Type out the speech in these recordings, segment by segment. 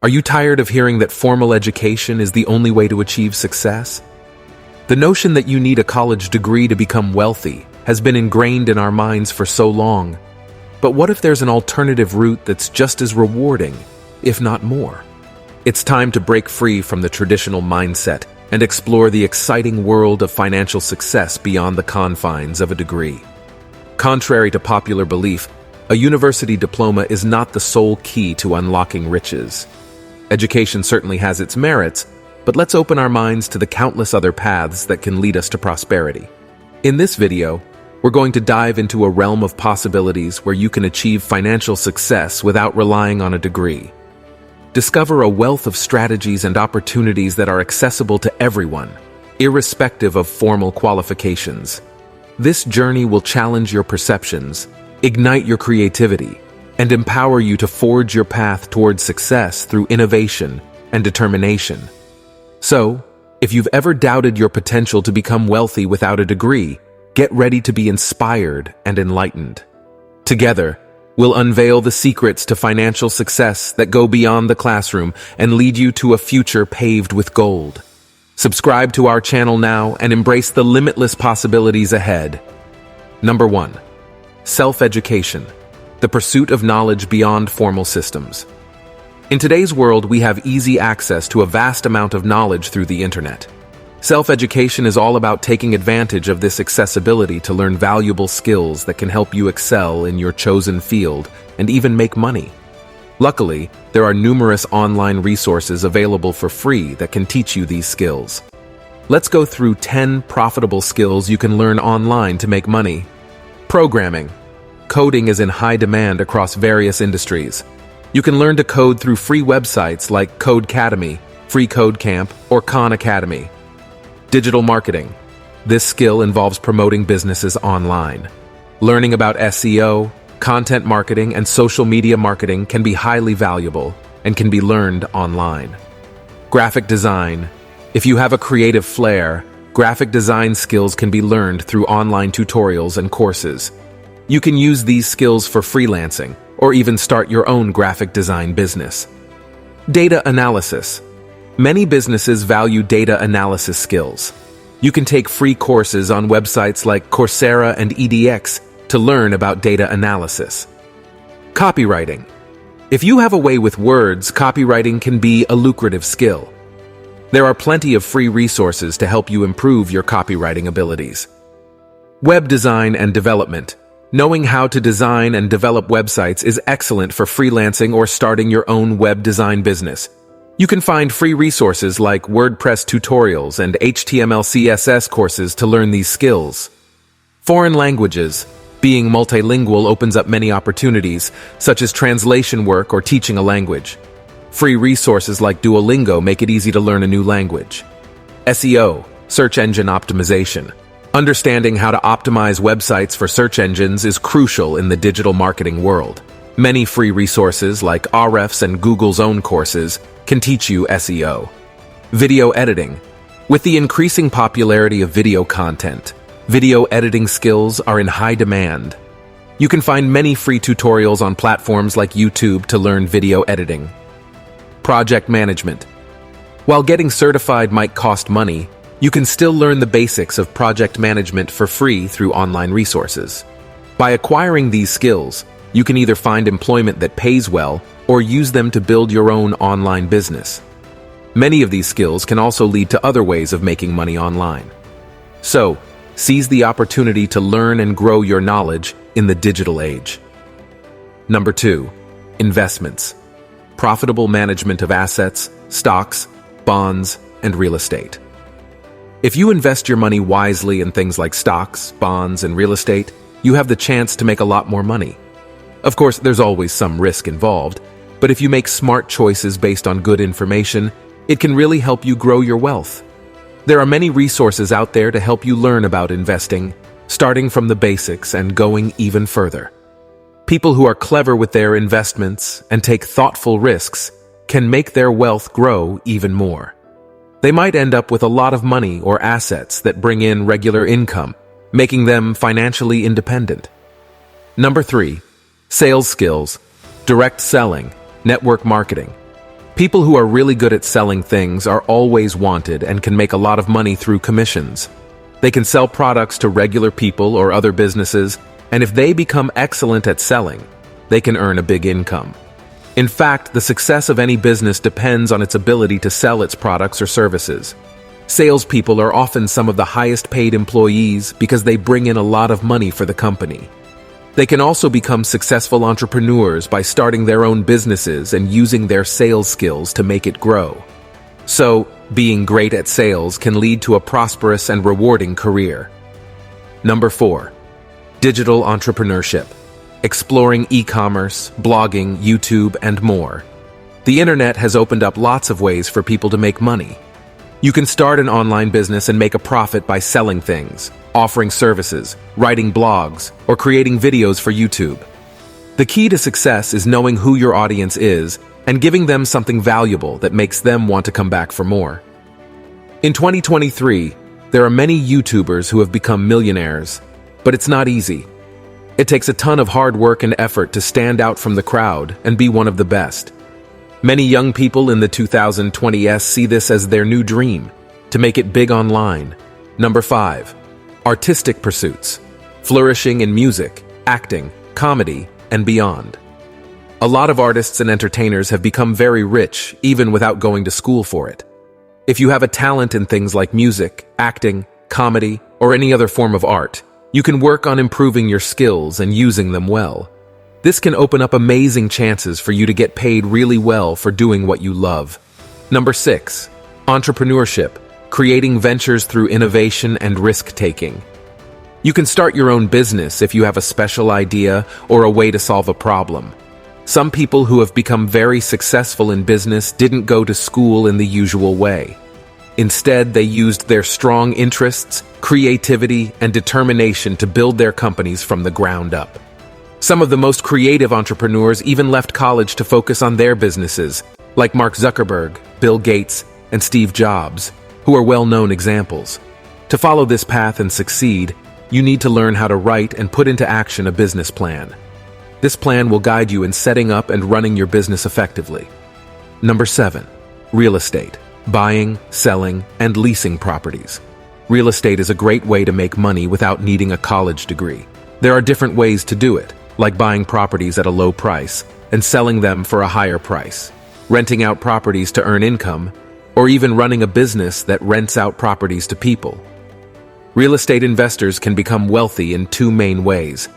Are you tired of hearing that formal education is the only way to achieve success? The notion that you need a college degree to become wealthy has been ingrained in our minds for so long. But what if there's an alternative route that's just as rewarding, if not more? It's time to break free from the traditional mindset and explore the exciting world of financial success beyond the confines of a degree. Contrary to popular belief, a university diploma is not the sole key to unlocking riches. Education certainly has its merits, but let's open our minds to the countless other paths that can lead us to prosperity. In this video, we're going to dive into a realm of possibilities where you can achieve financial success without relying on a degree. Discover a wealth of strategies and opportunities that are accessible to everyone, irrespective of formal qualifications. This journey will challenge your perceptions, ignite your creativity, and empower you to forge your path towards success through innovation and determination. So, if you've ever doubted your potential to become wealthy without a degree, get ready to be inspired and enlightened. Together, we'll unveil the secrets to financial success that go beyond the classroom and lead you to a future paved with gold. Subscribe to our channel now and embrace the limitless possibilities ahead. Number 1. Self-education, the pursuit of knowledge beyond formal systems. In today's world, we have easy access to a vast amount of knowledge through the internet. Self-education is all about taking advantage of this accessibility to learn valuable skills that can help you excel in your chosen field and even make money. Luckily, there are numerous online resources available for free that can teach you these skills. Let's go through 10 profitable skills you can learn online to make money. Programming. Coding is in high demand across various industries. You can learn to code through free websites like Codecademy, Free Code Camp, or Khan Academy. Digital marketing. This skill involves promoting businesses online. Learning about SEO, content marketing, and social media marketing can be highly valuable and can be learned online. Graphic design. If you have a creative flair, graphic design skills can be learned through online tutorials and courses. You can use these skills for freelancing or even start your own graphic design business. Data analysis. Many businesses value data analysis skills. You can take free courses on websites like Coursera and edX to learn about data analysis. Copywriting. If you have a way with words, copywriting can be a lucrative skill. There are plenty of free resources to help you improve your copywriting abilities. Web design and development. Knowing how to design and develop websites is excellent for freelancing or starting your own web design business. You can find free resources like WordPress tutorials and HTML CSS courses to learn these skills. Foreign languages. Being multilingual opens up many opportunities, such as translation work or teaching a language. Free resources like Duolingo make it easy to learn a new language. SEO, search engine optimization. Understanding how to optimize websites for search engines is crucial in the digital marketing world. Many free resources like Ahrefs and Google's own courses can teach you SEO. Video editing. With the increasing popularity of video content, video editing skills are in high demand. You can find many free tutorials on platforms like YouTube to learn video editing. Project management. While getting certified might cost money, you can still learn the basics of project management for free through online resources. By acquiring these skills, you can either find employment that pays well or use them to build your own online business. Many of these skills can also lead to other ways of making money online. So, seize the opportunity to learn and grow your knowledge in the digital age. Number 2. Investments. Profitable management of assets, stocks, bonds, and real estate. If you invest your money wisely in things like stocks, bonds, and real estate, you have the chance to make a lot more money. Of course, there's always some risk involved, but if you make smart choices based on good information, it can really help you grow your wealth. There are many resources out there to help you learn about investing, starting from the basics and going even further. People who are clever with their investments and take thoughtful risks can make their wealth grow even more. They might end up with a lot of money or assets that bring in regular income, making them financially independent. Number 3. Sales skills, direct selling, network marketing. People who are really good at selling things are always wanted and can make a lot of money through commissions. They can sell products to regular people or other businesses, and if they become excellent at selling, they can earn a big income. In fact, the success of any business depends on its ability to sell its products or services. Salespeople are often some of the highest paid employees because they bring in a lot of money for the company. They can also become successful entrepreneurs by starting their own businesses and using their sales skills to make it grow. So, being great at sales can lead to a prosperous and rewarding career. Number 4. Digital entrepreneurship. Exploring e-commerce, blogging, YouTube, and more. The internet has opened up lots of ways for people to make money. You can start an online business and make a profit by selling things, offering services, writing blogs, or creating videos for YouTube. The key to success is knowing who your audience is and giving them something valuable that makes them want to come back for more. In 2023, there are many YouTubers who have become millionaires, but it's not easy. It takes a ton of hard work and effort to stand out from the crowd and be one of the best. Many young people in the 2020s see this as their new dream, to make it big online. Number 5. Artistic pursuits. Flourishing in music, acting, comedy, and beyond. A lot of artists and entertainers have become very rich even without going to school for it. If you have a talent in things like music, acting, comedy, or any other form of art, you can work on improving your skills and using them well. This can open up amazing chances for you to get paid really well for doing what you love. Number 6. Entrepreneurship. Creating ventures through innovation and risk-taking. You can start your own business if you have a special idea or a way to solve a problem. Some people who have become very successful in business didn't go to school in the usual way. Instead, they used their strong interests, creativity, and determination to build their companies from the ground up. Some of the most creative entrepreneurs even left college to focus on their businesses, like Mark Zuckerberg, Bill Gates, and Steve Jobs, who are well-known examples. To follow this path and succeed, you need to learn how to write and put into action a business plan. This plan will guide you in setting up and running your business effectively. Number 7. Real estate. Buying, selling, and leasing properties. Real estate is a great way to make money without needing a college degree. There are different ways to do it, like buying properties at a low price and selling them for a higher price, renting out properties to earn income, or even running a business that rents out properties to people. Real estate investors can become wealthy in 2 main ways.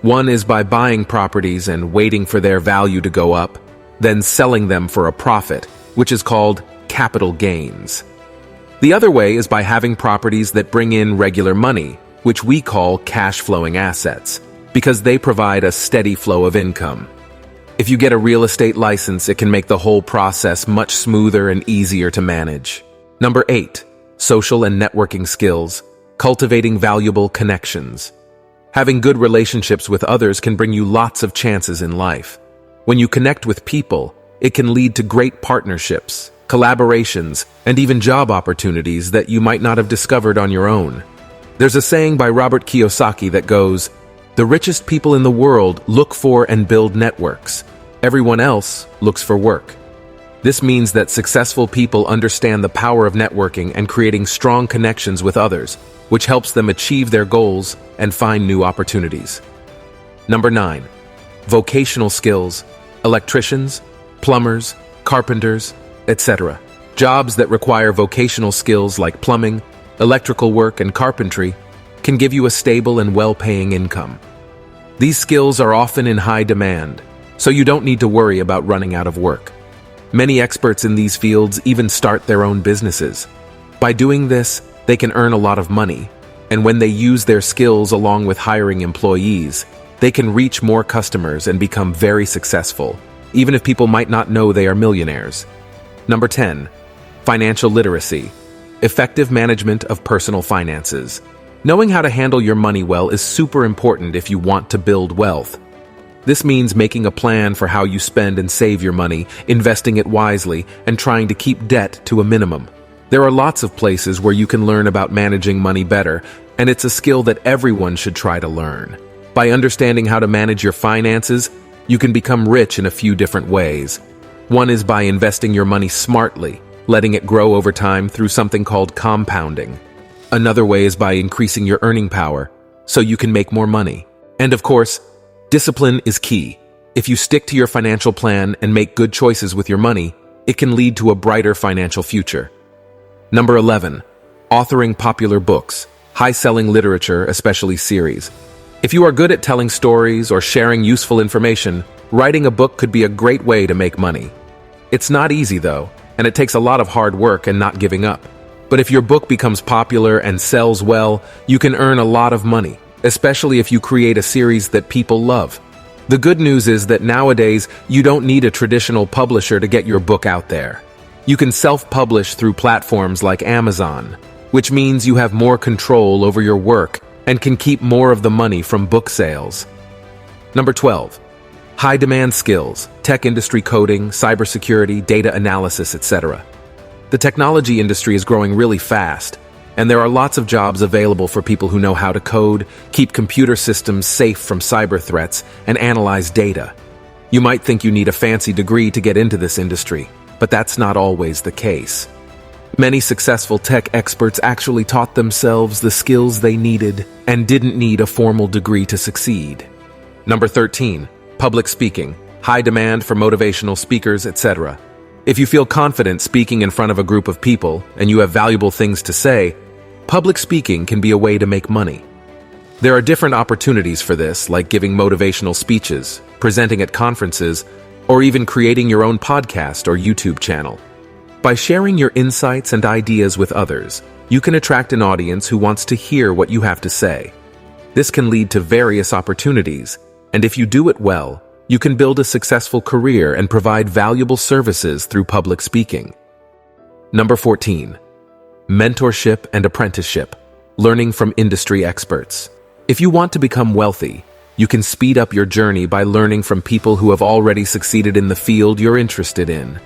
One is by buying properties and waiting for their value to go up, then selling them for a profit, which is called capital gains. The other way is by having properties that bring in regular money, which we call cash-flowing assets, because they provide a steady flow of income. If you get a real estate license, it can make the whole process much smoother and easier to manage. Number 8. Social and networking skills. Cultivating valuable connections. Having good relationships with others can bring you lots of chances in life. When you connect with people, it can lead to great partnerships, collaborations, and even job opportunities that you might not have discovered on your own. There's a saying by Robert Kiyosaki that goes, "The richest people in the world look for and build networks. Everyone else looks for work." This means that successful people understand the power of networking and creating strong connections with others, which helps them achieve their goals and find new opportunities. Number 9. Vocational skills. Electricians, plumbers, carpenters, etc. Jobs that require vocational skills like plumbing, electrical work, and carpentry can give you a stable and well-paying income. These skills are often in high demand, so you don't need to worry about running out of work. Many experts in these fields even start their own businesses. By doing this, they can earn a lot of money, and when they use their skills along with hiring employees, they can reach more customers and become very successful, even if people might not know they are millionaires. Number 10. Financial literacy. Effective management of personal finances. Knowing how to handle your money well is super important if you want to build wealth. This means making a plan for how you spend and save your money, investing it wisely, and trying to keep debt to a minimum. There are lots of places where you can learn about managing money better, and it's a skill that everyone should try to learn. By understanding how to manage your finances, you can become rich in a few different ways. One is by investing your money smartly, letting it grow over time through something called compounding. Another way is by increasing your earning power, so you can make more money. And of course, discipline is key. If you stick to your financial plan and make good choices with your money, it can lead to a brighter financial future. Number 11. Authoring popular books, high-selling literature, especially series. If you are good at telling stories or sharing useful information, writing a book could be a great way to make money. It's not easy though, and it takes a lot of hard work and not giving up. But if your book becomes popular and sells well, you can earn a lot of money, especially if you create a series that people love. The good news is that nowadays, you don't need a traditional publisher to get your book out there. You can self-publish through platforms like Amazon, which means you have more control over your work and can keep more of the money from book sales. Number 12. High-demand skills, tech industry coding, cybersecurity, data analysis, etc. The technology industry is growing really fast, and there are lots of jobs available for people who know how to code, keep computer systems safe from cyber threats, and analyze data. You might think you need a fancy degree to get into this industry, but that's not always the case. Many successful tech experts actually taught themselves the skills they needed and didn't need a formal degree to succeed. Number 13. Public speaking, high demand for motivational speakers, etc. If you feel confident speaking in front of a group of people and you have valuable things to say, public speaking can be a way to make money. There are different opportunities for this, like giving motivational speeches, presenting at conferences, or even creating your own podcast or YouTube channel. By sharing your insights and ideas with others, you can attract an audience who wants to hear what you have to say. This can lead to various opportunities, and if you do it well, you can build a successful career and provide valuable services through public speaking. Number 14. Mentorship and apprenticeship, learning from industry experts. If you want to become wealthy, you can speed up your journey by learning from people who have already succeeded in the field you're interested in.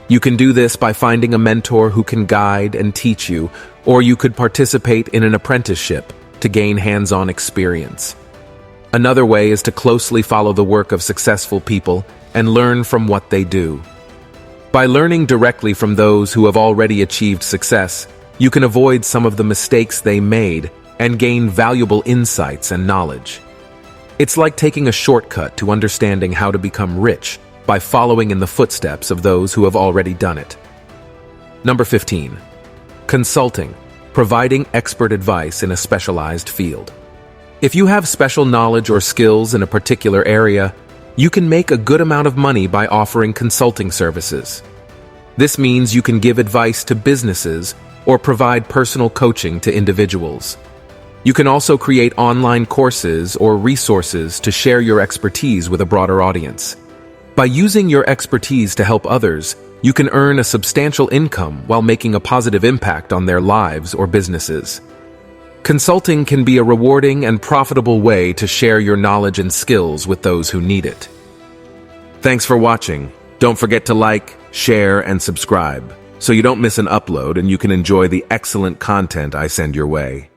You can do this by finding a mentor who can guide and teach you, or you could participate in an apprenticeship to gain hands-on experience. Another way is to closely follow the work of successful people and learn from what they do. By learning directly from those who have already achieved success, you can avoid some of the mistakes they made and gain valuable insights and knowledge. It's like taking a shortcut to understanding how to become rich by following in the footsteps of those who have already done it. Number 15. Consulting, providing expert advice in a specialized field. If you have special knowledge or skills in a particular area, you can make a good amount of money by offering consulting services. This means you can give advice to businesses or provide personal coaching to individuals. You can also create online courses or resources to share your expertise with a broader audience. By using your expertise to help others, you can earn a substantial income while making a positive impact on their lives or businesses. Consulting can be a rewarding and profitable way to share your knowledge and skills with those who need it. Thanks for watching. Don't forget to like, share, and subscribe so you don't miss an upload and you can enjoy the excellent content I send your way.